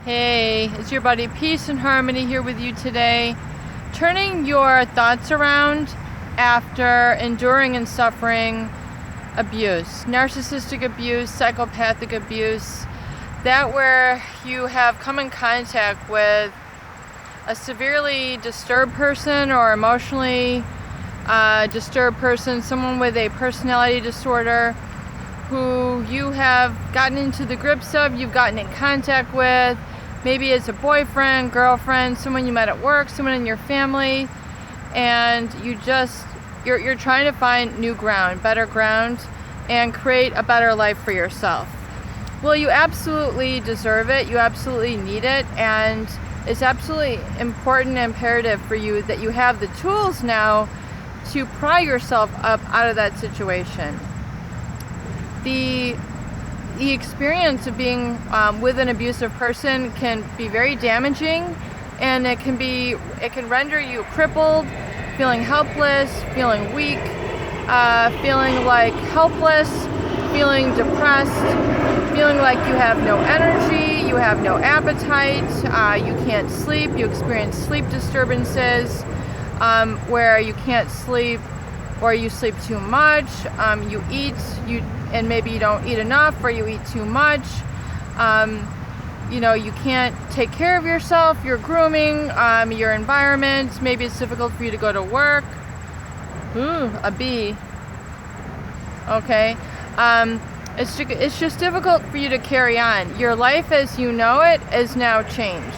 Hey, it's your buddy Peace and Harmony here with you today. Turning your thoughts around after enduring and suffering abuse, narcissistic abuse, psychopathic abuse, that where you have come in contact with a severely disturbed person or emotionally disturbed person, someone with a personality disorder who you have gotten into the grips of, you've gotten in contact with. Maybe it's a boyfriend, girlfriend, someone you met at work, someone in your family, and you're trying to find new ground, better ground, and create a better life for yourself. Well, you absolutely deserve it. You absolutely need it, and it's absolutely important and imperative for you that you have the tools now to pry yourself up out of that situation. The experience of being with an abusive person can be very damaging, and it can render you crippled, feeling helpless, feeling weak, feeling like helpless, feeling depressed, feeling like you have no energy, you have no appetite, you can't sleep, you experience sleep disturbances where you can't sleep or you sleep too much, you eat, and maybe you don't eat enough, or you eat too much. You can't take care of yourself, your grooming, your environment. Maybe it's difficult for you to go to work. Ooh, a bee. Okay. It's just difficult for you to carry on. Your life as you know it is now changed.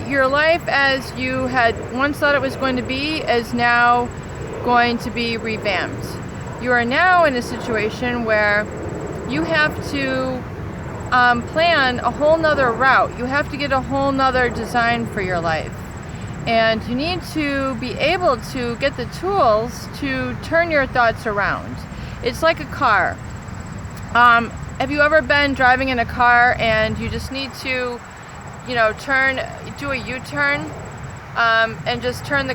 Your life as you had once thought it was going to be is now going to be revamped. You are now in a situation where you have to plan a whole nother route. You have to get a whole nother design for your life. And you need to be able to get the tools to turn your thoughts around. It's like a car. Have you ever been driving in a car and you just need to, do a U-turn? And just turn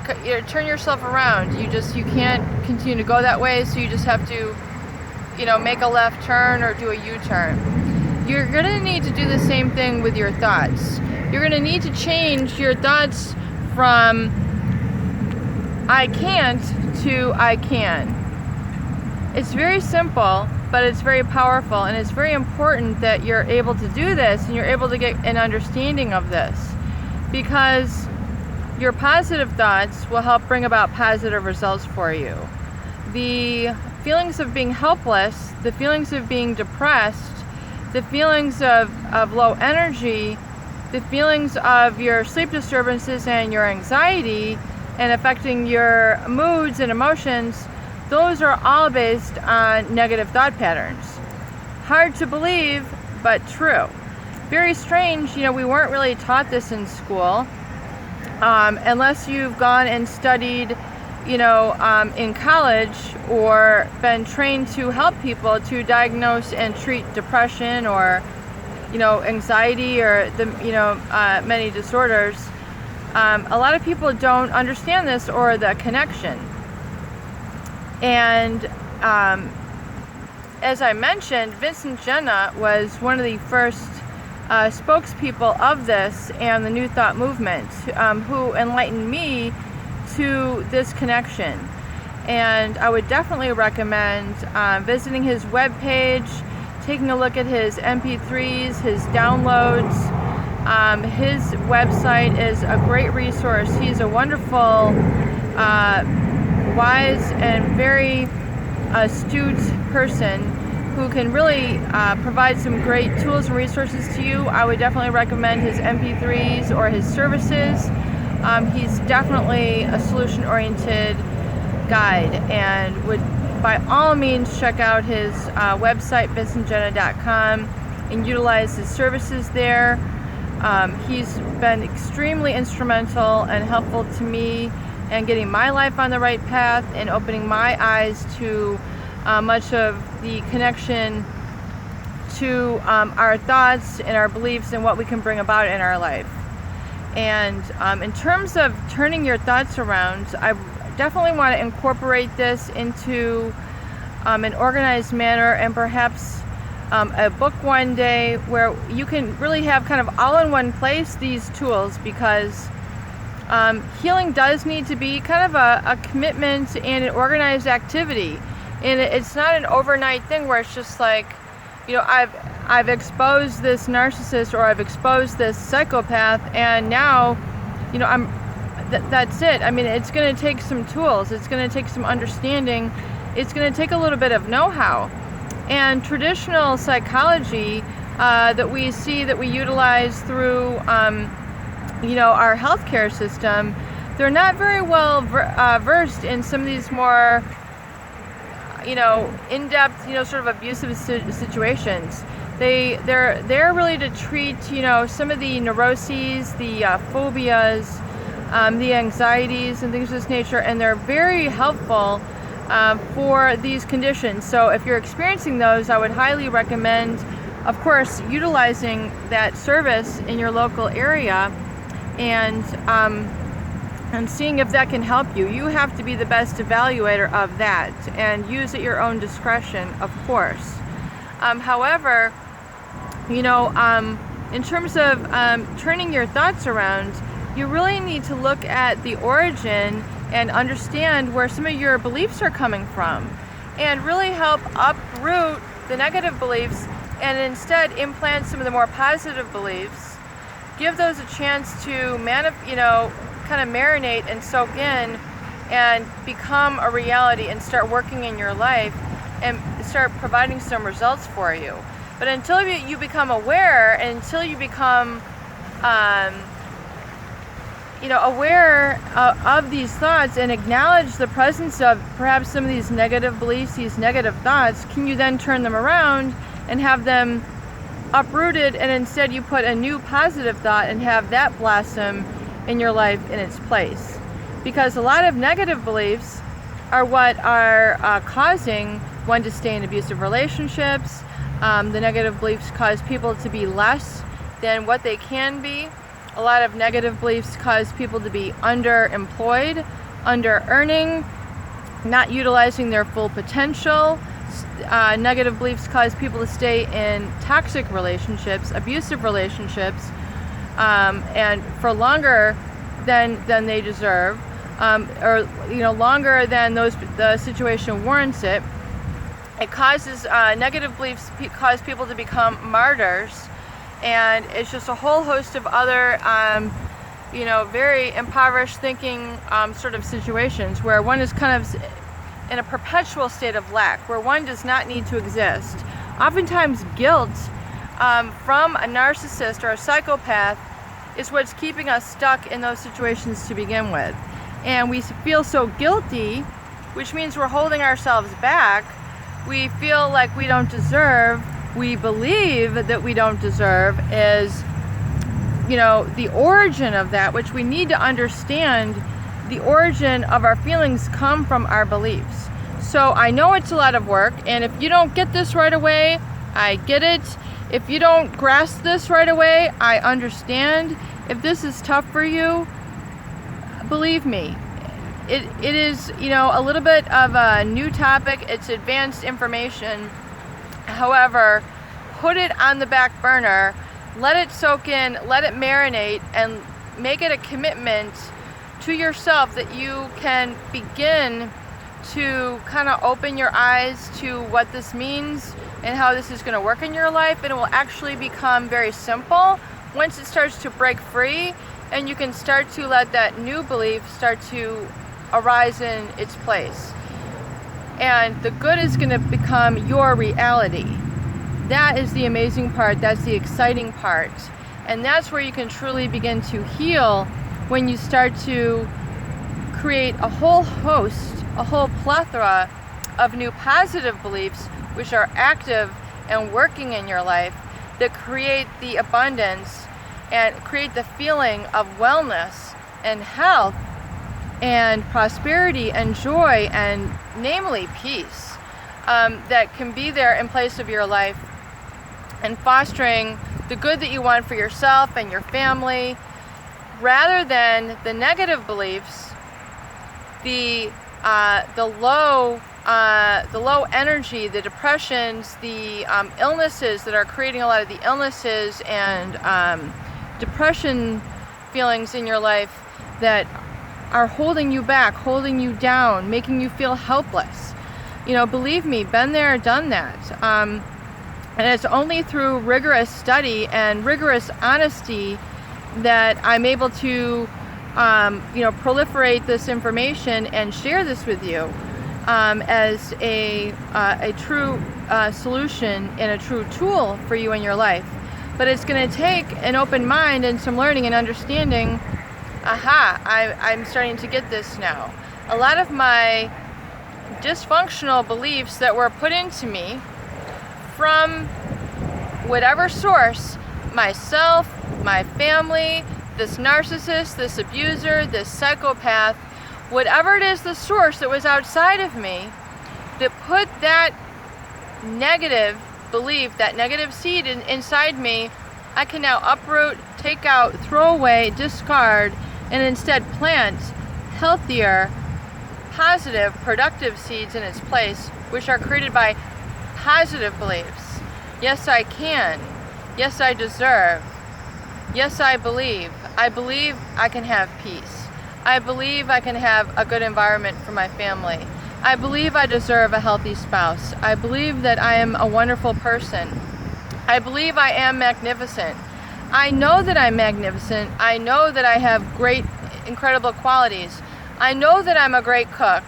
yourself around. You can't continue to go that way, so you just have to, make a left turn or do a U-turn. You're going to need to do the same thing with your thoughts. You're going to need to change your thoughts from I can't to I can. It's very simple, but it's very powerful, and it's very important that you're able to do this and you're able to get an understanding of this, because your positive thoughts will help bring about positive results for you. The feelings of being helpless, the feelings of being depressed, the feelings of low energy, the feelings of your sleep disturbances and your anxiety and affecting your moods and emotions, those are all based on negative thought patterns. Hard to believe, but true. Very strange, we weren't really taught this in school. Unless you've gone and studied, in college or been trained to help people to diagnose and treat depression or, anxiety or many disorders. A lot of people don't understand this or the connection. And as I mentioned, Vincent Jenna was one of the first spokespeople of this and the New Thought movement, who enlightened me to this connection. And I would definitely recommend visiting his webpage, taking a look at his MP3s, his downloads. His website is a great resource. He's a wonderful, wise, and very astute person who can really provide some great tools and resources to you. I would definitely recommend his MP3s or his services. He's definitely a solution-oriented guide, and would by all means check out his website, vincentjenna.com, and utilize his services there. He's been extremely instrumental and helpful to me in getting my life on the right path and opening my eyes to much of the connection to our thoughts and our beliefs and what we can bring about in our life. And in terms of turning your thoughts around, I definitely want to incorporate this into an organized manner, and perhaps a book one day where you can really have kind of all in one place these tools, because healing does need to be kind of a commitment and an organized activity. And it's not an overnight thing where it's just like, you know, I've exposed this narcissist, or I've exposed this psychopath, and now, you know, that's it. I mean, it's going to take some tools. It's going to take some understanding. It's going to take a little bit of know-how. And traditional psychology that we see, that we utilize through, you know, our healthcare system, they're not very well versed in some of these more, you know, in-depth, you know, sort of abusive situations. They're really to treat, you know, some of the neuroses, the phobias, the anxieties and things of this nature, and they're very helpful for these conditions. So if you're experiencing those, I would highly recommend, of course, utilizing that service in your local area, and seeing if that can help you. You have to be the best evaluator of that, and use at your own discretion, of course. However, you know, in terms of turning your thoughts around, you really need to look at the origin and understand where some of your beliefs are coming from, and really help uproot the negative beliefs and instead implant some of the more positive beliefs. Give those a chance to you know, kind of marinate and soak in and become a reality, and start working in your life and start providing some results for you. But until you become aware, and until you become you know, aware of these thoughts, and acknowledge the presence of perhaps some of these negative beliefs, these negative thoughts, can you then turn them around and have them uprooted, and instead you put a new positive thought and have that blossom in your life in its place. Because a lot of negative beliefs are what are causing one to stay in abusive relationships. The negative beliefs cause people to be less than what they can be. A lot of negative beliefs cause people to be underemployed, under-earning, not utilizing their full potential. Negative beliefs cause people to stay in toxic relationships, abusive relationships, and for longer than they deserve, or, you know, longer than the situation warrants it. It causes negative beliefs cause people to become martyrs, and it's just a whole host of other, you know, very impoverished thinking sort of situations where one is kind of in a perpetual state of lack, where one does not need to exist. Oftentimes guilt from a narcissist or a psychopath is what's keeping us stuck in those situations to begin with. And we feel so guilty, which means we're holding ourselves back. We feel like we don't deserve, we believe that we don't deserve, is, you know, the origin of that, which we need to understand. The origin of our feelings come from our beliefs. So I know it's a lot of work, and if you don't get this right away, I get it. If you don't grasp this right away, I understand. If this is tough for you, believe me, it is, you know, a little bit of a new topic. It's advanced information. However, put it on the back burner, let it soak in, let it marinate, and make it a commitment to yourself that you can begin to kind of open your eyes to what this means and how this is going to work in your life. And it will actually become very simple once it starts to break free, and you can start to let that new belief start to arise in its place. And the good is going to become your reality. That is the amazing part. That's the exciting part. And that's where you can truly begin to heal, when you start to create a whole host, a whole plethora of new positive beliefs which are active and working in your life, that create the abundance and create the feeling of wellness and health and prosperity and joy, and namely peace, that can be there in place of your life, and fostering the good that you want for yourself and your family, rather than the negative beliefs, the low the low energy, the depressions, the illnesses that are creating a lot of the illnesses and depression feelings in your life that are holding you back, holding you down, making you feel helpless. You know, believe me, been there, done that. And it's only through rigorous study and rigorous honesty that I'm able to, you know, proliferate this information and share this with you as a true solution and a true tool for you in your life. But it's going to take an open mind and some learning and understanding. I'm starting to get this now. A lot of my dysfunctional beliefs that were put into me from whatever source, myself, my family, this narcissist, this abuser, this psychopath, whatever it is, the source that was outside of me that put that negative belief, that negative seed inside me, I can now uproot, take out, throw away, discard, and instead plant healthier, positive, productive seeds in its place, which are created by positive beliefs. Yes, I can. Yes, I deserve. Yes, I believe. I believe I can have peace. I believe I can have a good environment for my family. I believe I deserve a healthy spouse. I believe that I am a wonderful person. I believe I am magnificent. I know that I'm magnificent. I know that I have great, incredible qualities. I know that I'm a great cook.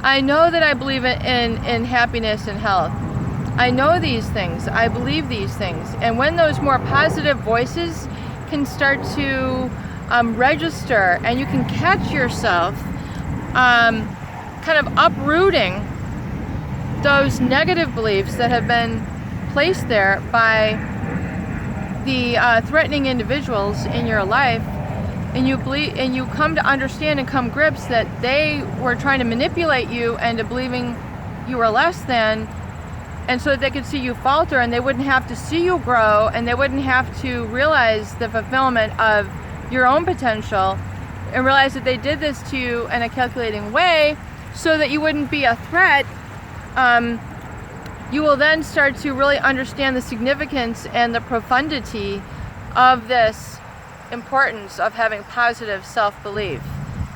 I know that I believe in happiness and health. I know these things. I believe these things. And when those more positive voices can start to register, and you can catch yourself kind of uprooting those negative beliefs that have been placed there by the threatening individuals in your life, and you come to understand and come grips that they were trying to manipulate you into believing you were less than, and so that they could see you falter and they wouldn't have to see you grow, and they wouldn't have to realize the fulfillment of your own potential, and realize that they did this to you in a calculating way so that you wouldn't be a threat. You will then start to really understand the significance and the profundity of this importance of having positive self-belief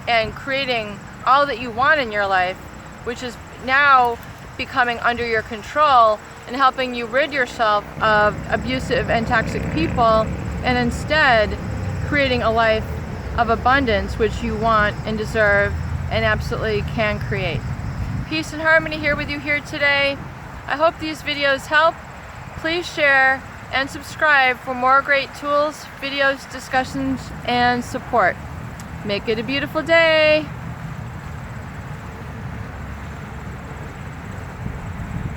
and creating all that you want in your life, which is now becoming under your control and helping you rid yourself of abusive and toxic people, and instead creating a life of abundance which you want and deserve and absolutely can create. Peace and harmony here with you here today. I hope these videos help. Please share and subscribe for more great tools, videos, discussions, and support. Make it a beautiful day.